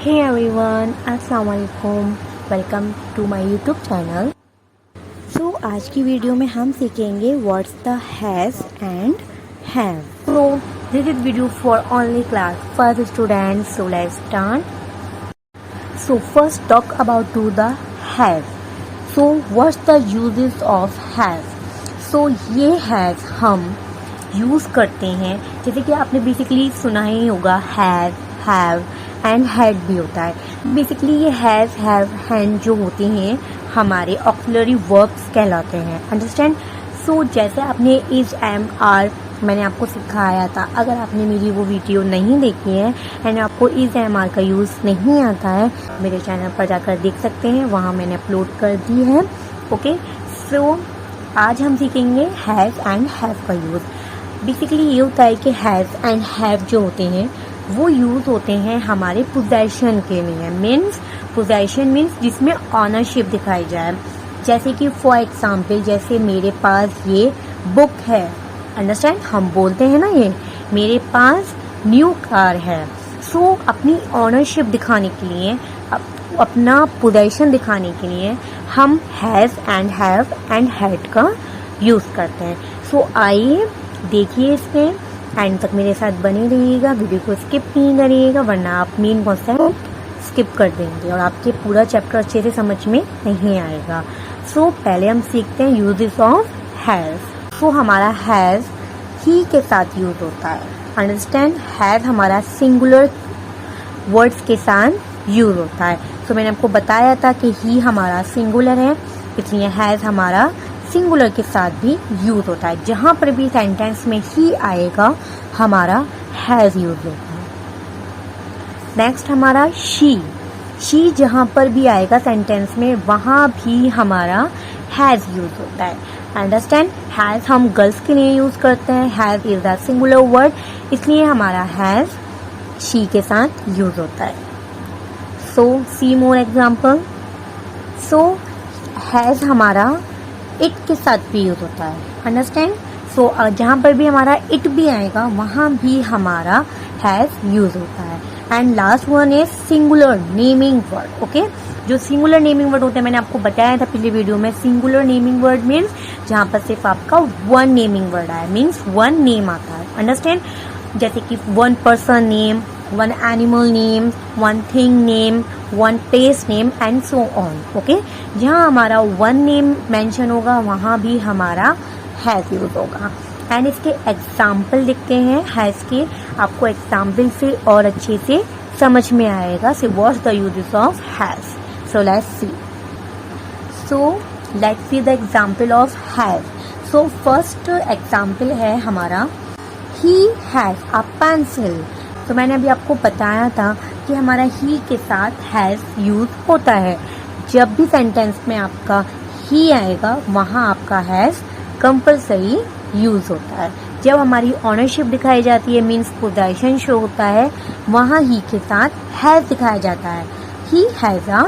Hey everyone, अस्सलाम वालेकुम, welcome to my YouTube channel. So आज की वीडियो में हम सीखेंगे what's the has and have. So this is video for only class first student, so let's start. So first talk about to the have. So what's the uses of have. So ये has हम use करते हैं, जैसे कि आपने basically सुना ही होगा have, have and had भी होता है। बेसिकली ये हैज़, हैव, हैंड जो होते हैं हमारे ऑक्सिलरी वर्ब्स कहलाते हैं। अंडरस्टैंड। सो जैसे आपने इज, एम, आर मैंने आपको सिखाया था, अगर आपने मेरी वो वीडियो नहीं देखी है एंड आपको इज, एम, आर का यूज़ नहीं आता है, मेरे चैनल पर जाकर देख सकते हैं, वहाँ मैंने अपलोड कर दी है। ओके। सो आज हम सीखेंगे हैज़ एंड हैव का यूज़। बेसिकली ये होता है कि हैज़ एंड हैव जो होते हैं वो यूज़ होते हैं हमारे पोजेशन के लिए। मीन्स पोजेशन मीन्स जिसमें ऑनरशिप दिखाई जाए। जैसे कि फॉर एग्जाम्पल, जैसे मेरे पास ये बुक है। अंडरस्टैंड। हम बोलते हैं ना ये मेरे पास न्यू कार है। सो अपनी ऑनरशिप दिखाने के लिए, अपना पोजेशन दिखाने के लिए हम has and have and had का यूज़ करते हैं। सो आइए देखिए, इसमें एंड तक मेरे साथ बने रहिएगा, वीडियो को स्किप नहीं करिएगा, वरना आप मेन कॉन्सेप्ट स्किप कर देंगे और आपके पूरा चैप्टर अच्छे से समझ में नहीं आएगा। सो पहले हम सीखते हैं यूजेस ऑफ हैज़। सो हमारा हैज़ ही के साथ यूज होता है। अंडरस्टैंड। हैज़ हमारा सिंगुलर वर्ड्स के साथ यूज होता है। सो मैंने आपको बताया था कि ही हमारा सिंगुलर है, इसलिए हैज़ हमारा सिंगुलर के साथ भी यूज होता है। जहां पर भी सेंटेंस में ही आएगा हमारा हैज यूज होता है। नेक्स्ट हमारा शी जहां पर भी आएगा सेंटेंस में वहां भी हमारा हैज यूज होता है। अंडरस्टैंड। हैज हम गर्ल्स के लिए यूज करते हैं। Has is the singular word, इसलिए हमारा हैज शी के साथ यूज होता है। सो सी मोर एग्जाम्पल। सो हैज हमारा इट के साथ भी यूज होता है। अंडरस्टैंड। सो जहां पर भी हमारा इट भी आएगा वहां भी हमारा हैज यूज होता है। And last one is singular naming word. Okay. जो सिंगुलर नेमिंग वर्ड होते हैं मैंने आपको बताया था पिछले वीडियो में। सिंगुलर नेमिंग वर्ड मीन्स जहां पर सिर्फ आपका वन नेमिंग वर्ड आया, मीन्स वन नेम आता है। अंडरस्टैंड। जैसे कि one person name, one animal name, one thing name, one place name and so on. Okay. जहाँ हमारा वन नेम मेंशन होगा वहाँ भी हमारा हैज यूज होगा। एंड इसके एग्जाम्पल लिखते हैं हैज के, आपको एग्जाम्पल से और अच्छे से समझ में आएगा। सो what's the uses of has. So let's see. Let's see the example of has. So first example है हमारा ही हैज अ पेंसिल। तो मैंने अभी आपको बताया था कि हमारा ही के साथ हैज यूज होता है। जब भी सेंटेंस में आपका ही आएगा वहाँ आपका हैज कंपल्सरी यूज होता है। जब हमारी ऑनरशिप दिखाई जाती है, मीन्स पोजेशन शो होता है, वहाँ ही के साथ हैज दिखाया जाता है। He has a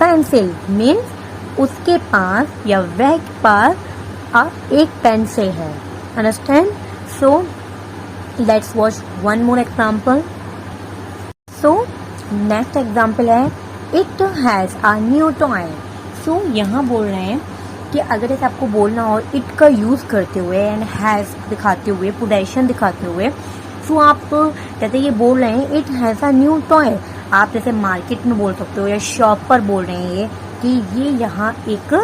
pencil means उसके पास या वह के पास एक पेंसिल है। Understand. So let's watch one more example. So next example है it has a new toy. So यहाँ बोल रहे हैं कि अगर ऐसे आपको बोलना हो इट का यूज करते हुए एंड हैज दिखाते हुए, पोजेशन दिखाते हुए, सो आप जैसे ये बोल रहे हैं it has a new toy, आप जैसे मार्केट में बोल सकते हो या शॉप पर बोल रहे हैं ये कि ये यहाँ एक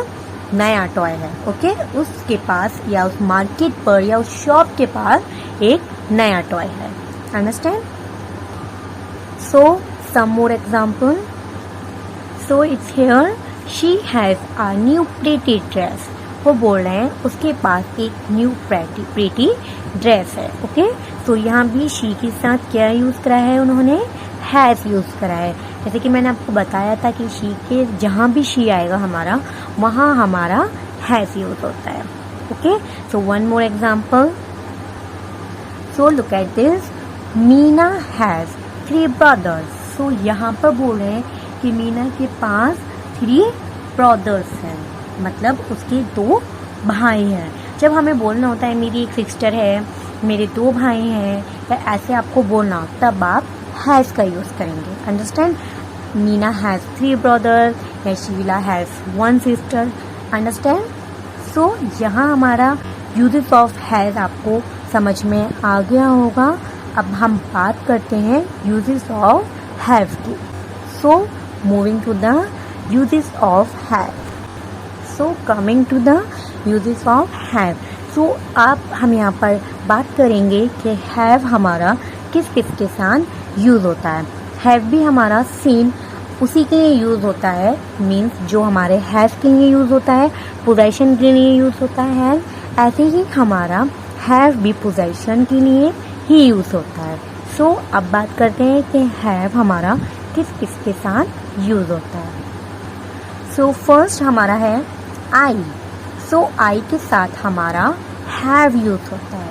नया टॉय है। ओके। उसके पास या उस मार्केट पर या उस शॉप के पास एक नया टॉय है। Understand. So some more example. So it's here she has a new pretty dress. वो बोल रहे हैं उसके पास एक न्यू प्रेटी ड्रेस है। ओके। तो यहाँ भी शी के साथ क्या यूज करा है उन्होंने, हैज यूज करा है। जैसे कि मैंने आपको बताया था कि शी के जहाँ भी शी आएगा हमारा वहाँ हमारा हैज यूज होता है। Okay. So one more example. So look at this. Meena has 3 brothers. So यहाँ पर बोल रहे हैं कि मीना के पास 3 ब्रदर्स हैं, मतलब उसके 2 भाई हैं। जब हमें बोलना होता है मेरी एक सिस्टर है, मेरे 2 भाई हैं, या ऐसे आपको बोलना हो तब आप हैज़ का यूज़ करेंगे। अंडरस्टैंड। मीना हैज़ 3 ब्रदर या शीला हैज़ 1 सिस्टर। अंडरस्टैंड। सो यहाँ हमारा यूजेस ऑफ हैज़ आपको समझ में आ गया होगा। अब हम बात करते हैं यूजेस ऑफ हैव की। So moving to the uses of have. So coming to the uses of have. So आप हम यहाँ पर बात करेंगे कि हैव हमारा किस किस के साथ यूज़ होता है। हैव भी हमारा सेम उसी के लिए यूज़ होता है, मीन्स जो हमारे हैव के लिए यूज़ होता है, पोजेशन के लिए यूज़ होता है। ऐसे ही हमारा हैव भी पोजेशन के लिए ही यूज़ होता है। सो अब बात करते हैं कि हैव हमारा किस किस के साथ यूज़ होता है। सो फर्स्ट हमारा है आई। सो आई के साथ हमारा हैव यूज़ होता है।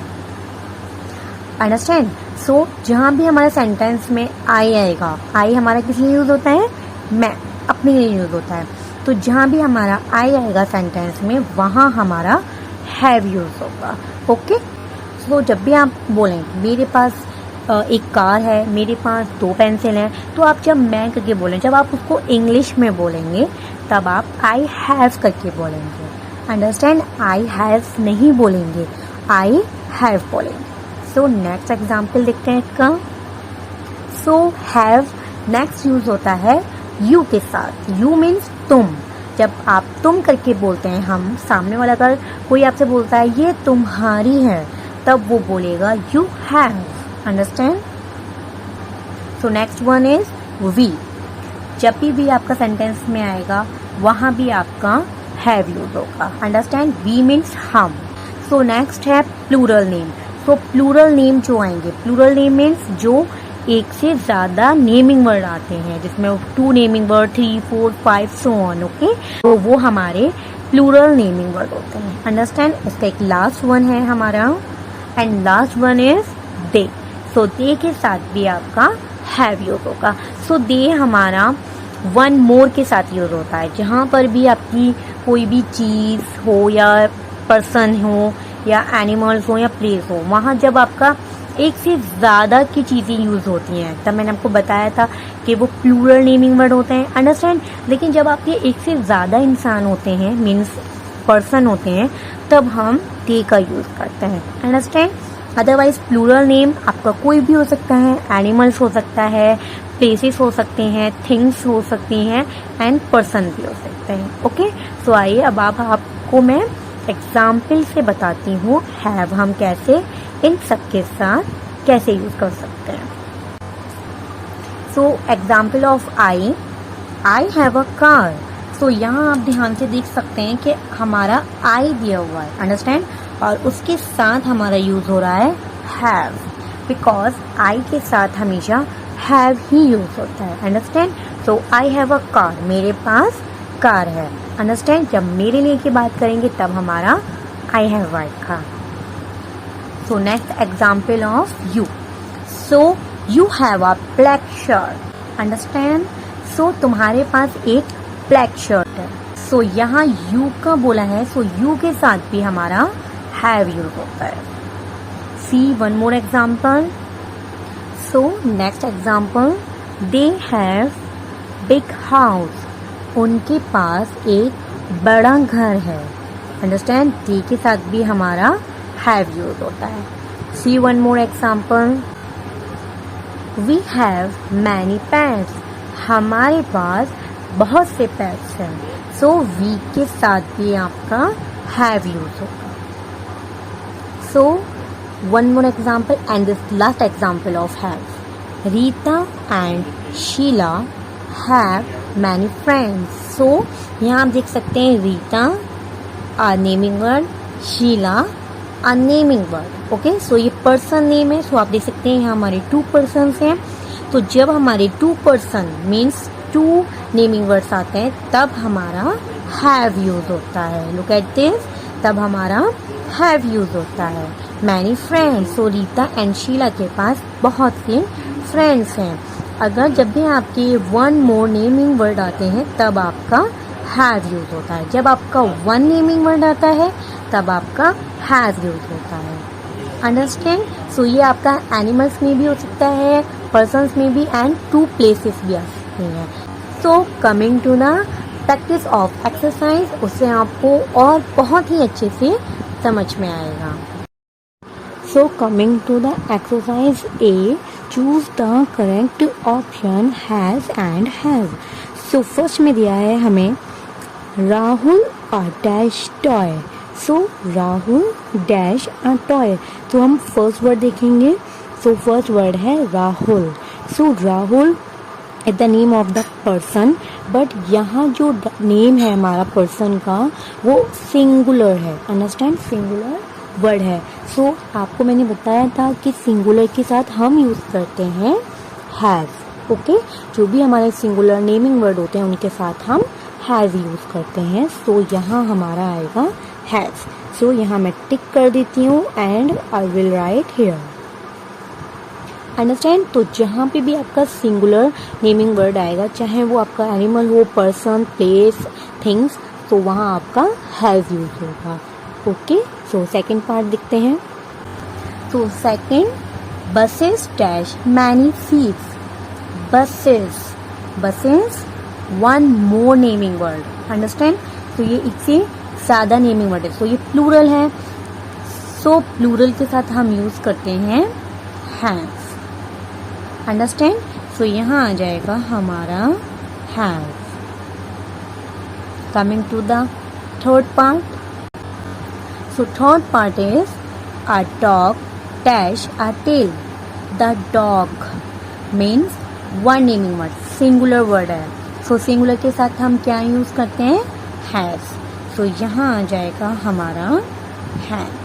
अंडरस्टैंड। सो जहाँ भी हमारे सेंटेंस में आई आएगा, आई हमारा किस लिए यूज़ होता है, मैं, अपने लिए यूज़ होता है। तो जहाँ भी हमारा आई आएगा सेंटेंस में, वहाँ हमारा हैव यूज़ होगा। ओके। सो जब भी आप बोलें मेरे पास एक कार है, मेरे पास 2 पेंसिल हैं, तो आप जब मैं करके बोलें, जब आप उसको इंग्लिश में बोलेंगे तब आप आई हैव करके बोलेंगे। अंडरस्टैंड। आई हैव नहीं बोलेंगे, आई हैव बोलेंगे। सो नेक्स्ट एग्जाम्पल देखते हैं इसका। सो हैव नेक्स्ट यूज होता है यू के साथ। यू मीन्स तुम। जब आप तुम करके बोलते हैं, हम सामने वाला अगर कोई आपसे बोलता है ये तुम्हारी है, तब वो बोलेगा you have. Understand. So next one is we. जब भी आपका सेंटेंस में आएगा वहां भी आपका हैव यूज होगा। अंडरस्टैंड। वी मीन्स हम। सो नेक्स्ट है plural name. So plural name जो आएंगे, प्लूरल नेम मीन्स जो एक से ज्यादा नेमिंग वर्ड आते हैं, जिसमें 2 naming word, 3, 4, 5 so on. Okay. तो वो हमारे प्लूरल नेमिंग वर्ड होते हैं। अंडरस्टैंड। इसका एक लास्ट वन है हमारा, and last one is they. So they के साथ भी आपका हैव यूज होगा। सो दे हमारा वन मोर के साथ यूज होता है। जहाँ पर भी आपकी कोई भी चीज हो या पर्सन हो या एनिमल्स हो या प्लेस हो, वहाँ जब आपका एक से ज्यादा की चीजें यूज होती हैं, तब मैंने आपको बताया था कि वो प्लूरल नेमिंग वर्ड होते हैं। अंडरस्टैंड। लेकिन जब आपके एक से ज्यादा इंसान होते हैं, मीन्स पर्सन होते हैं, तब हम दे का यूज करते हैं। अंडरस्टैंड। अदरवाइज प्लूरल नेम आपका कोई भी हो सकता है, एनिमल्स हो सकता है, प्लेसेस हो सकते हैं, थिंग्स हो सकती हैं, एंड पर्सन भी हो सकते हैं। ओके। सो आइए अब आपको मैं एग्जाम्पल से बताती हूँ हैव हम कैसे इन सब के साथ कैसे यूज कर सकते हैं। So example of I have a car. So यहाँ आप ध्यान से देख सकते हैं कि हमारा आई दिया हुआ है। अंडरस्टैंड। और उसके साथ हमारा यूज हो रहा है हैव, बिकॉज आई के साथ हमेशा हैव ही यूज होता है। Understand. So I have a car, मेरे पास कार है। अंडरस्टैंड। जब मेरे लिए की बात करेंगे तब हमारा आई हैव आएगा। So next example of you. So you have a black shirt. Understand. So तुम्हारे पास एक ब्लैक शर्ट है। सो यहाँ यू का बोला है, सो यू के साथ भी हमारा हैव यूज होता है। See one more example. So next example, they have big house. उनके पास एक बड़ा घर है। अंडरस्टैंड। दे के साथ भी हमारा हैव यूज होता है। See one more example, we have many pets. हमारे पास बहुत से पेट्स हैं। सो वी के साथ भी आपका हैव यूज होगा। So one more example and this last example of have, Rita and Sheila have many friends. So यहाँ आप देख सकते हैं Rita a naming word, Sheila a naming word. Okay. So ये पर्सन नेम है। सो आप देख सकते हैं यहाँ हमारे 2 पर्सन्स हैं। तो जब हमारे 2 पर्सन मीन्स 2 नेमिंग वर्ड्स आते हैं, तब हमारा हैव यूज होता है। Look at this. तब हमारा हैव यूज होता है। Many friends. So Rita and Sheela के पास बहुत से फ्रेंड्स हैं। अगर जब भी आपके 1 मोर नेमिंग वर्ड आते हैं तब आपका हैव यूज होता है। जब आपका 1 नेमिंग वर्ड आता है तब आपका हैव यूज होता है। अंडरस्टैंड। सो ये आपका एनिमल्स में भी हो सकता है, पर्सन्स में भी, एंड 2 प्लेसेस भी आ सकती हैं। So coming to the practice of exercise, उससे आपको और बहुत ही अच्छे से समझ में आएगा। So coming to the exercise A, choose the correct option has and have. So first में दिया है हमें Rahul a dash toy. So Rahul dash a toy, तो हम फर्स्ट वर्ड देखेंगे। सो फर्स्ट वर्ड है Rahul. So Rahul is the name of the person, but यहाँ जो नेम है हमारा पर्सन का वो सिंगुलर है, अंडरस्टैंड, सिंगुलर वर्ड है। सो आपको मैंने बताया था कि सिंगुलर के साथ हम यूज़ करते हैं हैज़। ओके, जो भी हमारे सिंगुलर नेमिंग वर्ड होते हैं उनके साथ हम हैज़ यूज़ करते हैं। सो यहाँ हमारा आएगा हैज़। सो यहाँ मैं टिक कर देती हूँ and I will write here, understand. तो जहाँ पे भी आपका सिंगुलर नेमिंग वर्ड आएगा, चाहे वो आपका एनिमल हो, पर्सन, प्लेस, थिंग्स, तो वहाँ आपका हैज़ यूज होगा। ओके, सो सेकंड पार्ट देखते हैं। तो second, buses dash many seats. Buses, buses one more naming word, understand. तो ये इससे ज़्यादा नेमिंग वर्ड है। सो ये प्लूरल है, सो प्लूरल के साथ हम यूज करते हैं हैज़, अंडरस्टैंड। सो यहाँ आ जाएगा हमारा have. Coming to the third part. So third part is a dog dash a tail. The dog means one naming word, singular word है। सो सिंगुलर के साथ हम क्या यूज करते हैं हैज। सो यहाँ आ जाएगा हमारा has.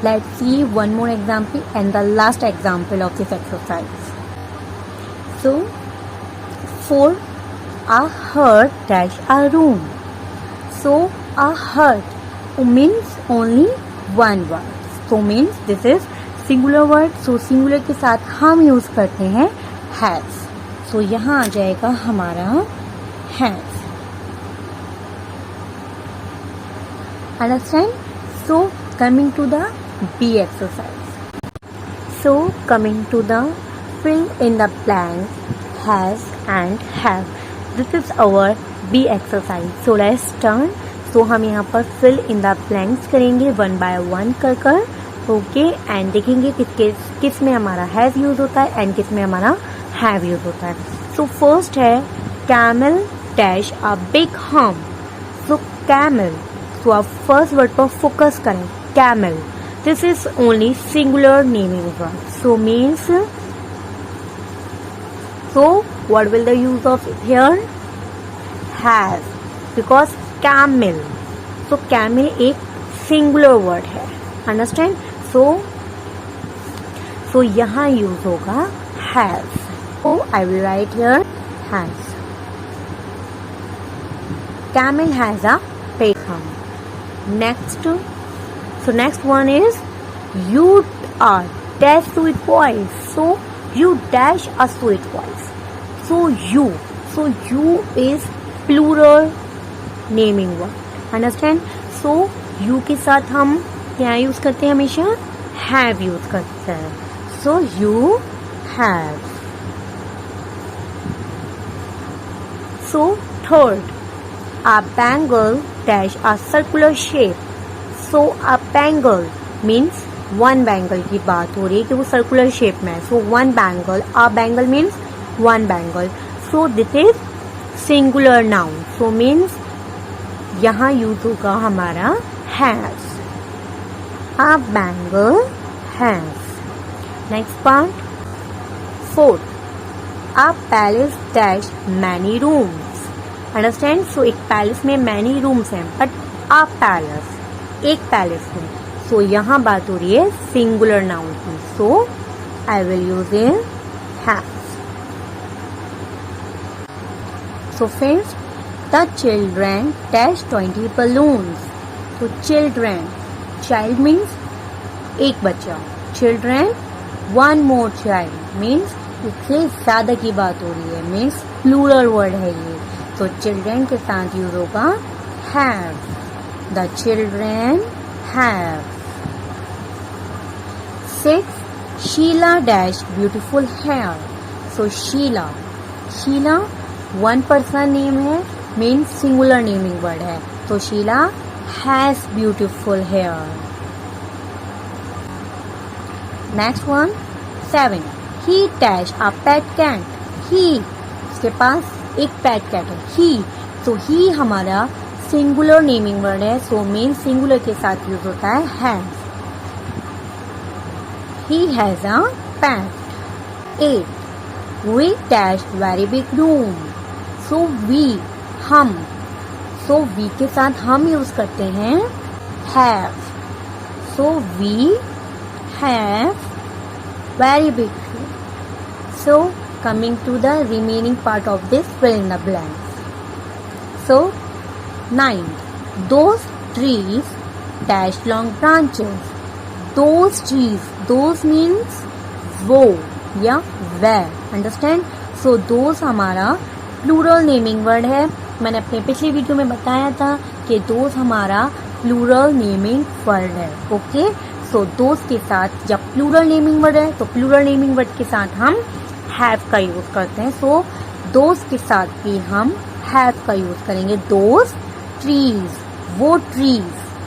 Let's see one more example and the last example of this exercise. So, for a hut dash a room. So, a hut means only one word. So means this is singular word. So singular के साथ हम use करते हैं has. So यहाँ आ जाएगा हमारा has. Understand? So coming to the B exercise. So coming to the fill in the blank has and have. This is our B exercise. So let's turn. So हम यहाँ पर fill in the blanks करेंगे one by one कर okay and देखेंगे किस में हमारा has use होता है एंड किस में हमारा have यूज होता है। सो फर्स्ट है camel dash a big hump. So camel, तो आप फर्स्ट वर्ड पर फोकस करें, camel. This is only singular naming word. So means, so what will the use of here? Has, because camel. So camel एक singular word है, understand? So यहाँ use होगा has. So I will write here has. Camel has a big hump. Next. So next one is you are dash sweet boys. So you dash a sweet boys. So you is plural naming word. Understand? So you के साथ हम क्या use करते हैं हमेशा have use करते हैं. So you have. So third, a bangle dash a circular shape. So a bangle means one bangle की बात हो रही है कि वो सर्कुलर शेप में है. So one bangle, a bangle means one bangle. So this is singular noun. So means यहाँ यूज होगा हमारा has. A bangle has. Next part. Fourth, a palace dash many rooms. Understand? So एक palace में many rooms हैं, but a palace एक palace में. सो यहाँ बात हो रही है सिंगुलर नाउन की. So I will use in has. So friends, the children dash 20 balloons. तो चिल्ड्रेन, चाइल्ड मीन्स एक बच्चा, children one more child means इससे ज्यादा की बात हो रही है, मीन्स प्लूरल वर्ड है ये. तो चिल्ड्रेन के साथ यूज होगा have. The children have. 6, Sheila dash beautiful hair. So Sheila, Sheila 1 person name है, मीन सिंगुलर नेमिंग वर्ड है, तो Sheila has beautiful hair. Next one 7, he dash a pet cat, he उसके पास एक पेट कैट है, ही, तो ही हमारा सिंगुलर नेमिंग वर्ड है, सो मीन सिंगुलर के साथ यूज होता है has. He has a pet. 8, we dash very big room, so we, हम, सो वी के साथ हम यूज करते हैं have, so we have very big room. So coming to the remaining part of this fill in the blanks. So 9, those trees dash long branches, those trees, those means वो या where, understand? So those हमारा plural naming word है, मैंने अपने पिछले video में बताया था कि those हमारा प्लूरल नेमिंग वर्ड है। ओके, सो those के साथ जब प्लूरल नेमिंग वर्ड है तो प्लूरल नेमिंग वर्ड के साथ हम हैव का यूज करते हैं, सो दोज के साथ भी हम हैव का यूज करेंगे। दोज ट्रीज, वो ट्रीज,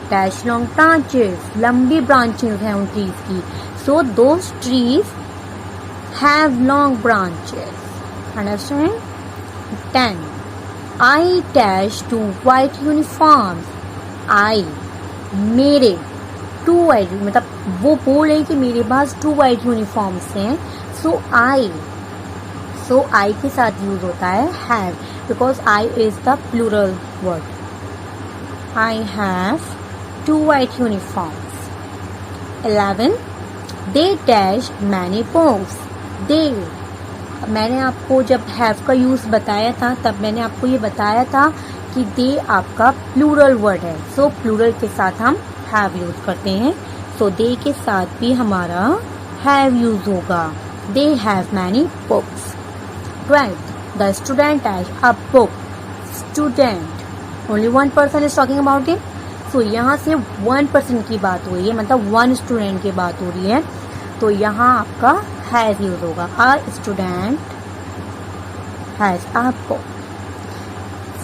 डैश लॉन्ग ब्रांचेस, लंबी ब्रांचेस हैं उन ट्रीज की, so those trees have long branches. Understand? 10, I dash 2 white uniforms, I, मेरे 2 वाइट, मतलब वो बोले कि मेरे पास 2 वाइट यूनिफॉर्म्स हैं, सो आई, सो आई के साथ यूज होता है have, because I is the plural word. I have 2 white uniforms. 11, they dash many books, they, मैंने आपको जब हैव का यूज बताया था तब मैंने आपको ये बताया था कि दे आपका प्लूरल वर्ड है, सो प्लूरल के साथ हम हैव यूज करते हैं, सो दे के साथ भी हमारा हैव यूज होगा। They have many books. 12, the student dash a book, student, only 1 person is talking about it, so यहाँ से 1 person की बात हो रही है, मतलब 1 student की बात हो रही है, तो यहाँ आपका हैज यूज होगा। a student has a book।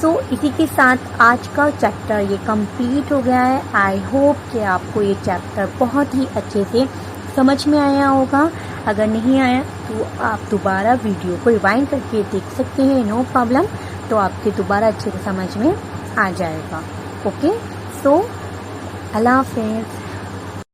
सो इसी के साथ आज का चैप्टर ये कंप्लीट हो गया है। आई होप कि आपको ये चैप्टर बहुत ही अच्छे से समझ में आया होगा। अगर नहीं आया तो आप दोबारा वीडियो को रिवाइंड करके देख सकते हैं, नो प्रॉब्लम, तो आपके दोबारा अच्छे से समझ में आ जाएगा। ओके, सो अल्लाह हाफिज़।